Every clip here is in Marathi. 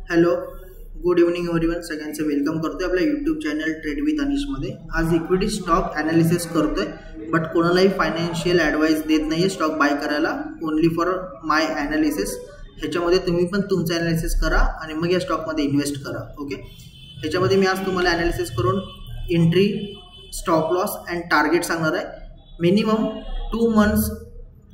Hello, good evening everyone. सगळ्यांचं वेलकम करतोय आपल्या यूट्यूब चॅनल ट्रेड विथ अनिशमध्ये. आज इक्विटी स्टॉक ॲनालिसिस करतोय, बट कोणालाही फायनान्शियल ॲडवाईस देत नाही आहे स्टॉक बाय करायला. Only for my analysis. ह्याच्यामध्ये तुम्ही पण तुमचं ॲनालिसिस करा आणि मग या स्टॉकमध्ये इन्व्हेस्ट करा. ओके, ह्याच्यामध्ये मी आज तुम्हाला ॲनालिसिस करून entry, stop loss and target सांगणार आहे. Minimum 2 months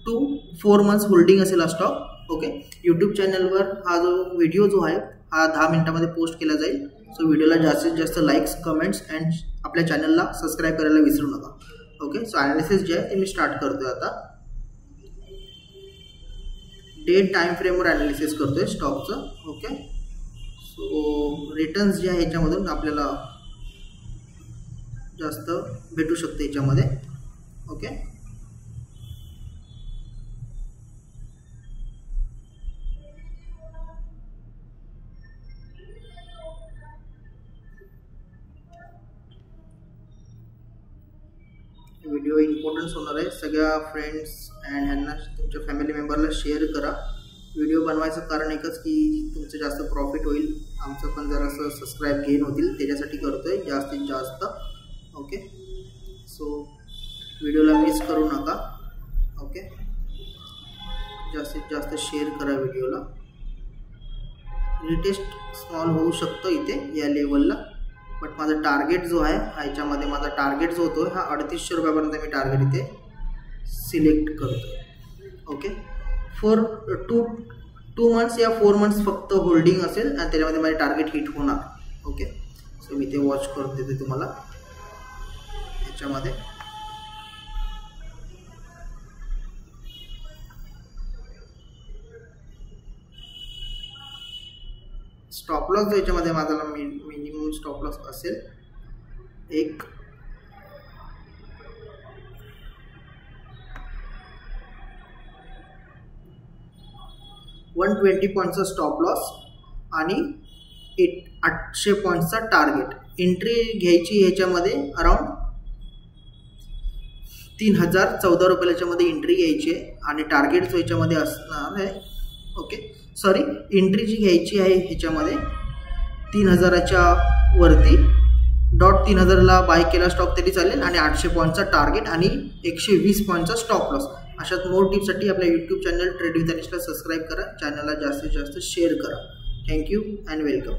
to 4 months holding असेल हा स्टॉक. ओके, यूट्यूब चॅनलवर हा जो व्हिडिओ जो आहे हा 10 मिनिटांमध्ये पोस्ट केला जाईल. सो व्हिडिओला जास्तीत जास्त लाईक्स, कमेंट्स अँड आपल्या चॅनलला सबस्क्राईब करायला विसरू नका. ओके, सो ॲनालिसिस जे आहे ते मी स्टार्ट करतोय आता. डे टाइम फ्रेमवर ॲनालिसिस करतोय स्टॉकचं. ओके, सो रिटर्न्स जे आहे ह्याच्यामधून आपल्याला जास्त भेटू शकते ह्याच्यामध्ये. ओके, व्हिडिओ इम्पॉर्टन्स होणार आहे. सगळ्या फ्रेंड्स अँड ह्यांना तुमच्या फॅमिली मेंबरला शेअर करा. व्हिडिओ बनवायचं कारण एकच की तुमचं जास्त प्रॉफिट होईल, आमचं पण जरासं सबस्क्राईब गेन होतील, त्याच्यासाठी करतोय जास्तीत जास्त. ओके, सो व्हिडिओला मिस करू नका. ओके, जास्तीत जास्त शेअर करा व्हिडिओला. रिटेस्ट स्मॉल होऊ शकतं इथे या लेवलला, बट माझा टार्गेट जो आहे ह्याच्यामध्ये माझा टार्गेट जो होतो हा 3800 रुपयापर्यंत मी टार्गेट इथे सिलेक्ट करतो. ओके, फॉर 2 months या 4 months फक्त होल्डिंग असेल आणि त्याच्यामध्ये माझे टार्गेट हिट होणार. ओके, सो मी ते वॉच करून देते तुम्हाला. ह्याच्यामध्ये स्टॉप लॉस जो याच्यामध्ये माझा मिनिमम स्टॉप लॉस असेल 120 पॉईंटचा स्टॉप लॉस आणि 800 पॉईंटचा टार्गेट. एंट्री घ्यायची ह्याच्यामध्ये अराउंड 3014 रुपयाला याच्यामध्ये एंट्री घ्यायची आहे आणि टार्गेट जो याच्यामध्ये असणार आहे. ओके, सॉरी, एंट्री जी घ्यायची आहे ह्याच्यामध्ये 3000च्या वरती. .3000ला बाय केला स्टॉक तरी चालेल आणि 800 पॉईंटचा टार्गेट आणि 120 पॉईंटचा स्टॉप लॉस. अशाच मोर टिप्ससाठी आपल्या यूट्यूब चॅनल ट्रेड विथ अनिशला सबस्क्राईब करा. चॅनलला जास्तीत जास्त शेअर करा. Thank you and welcome.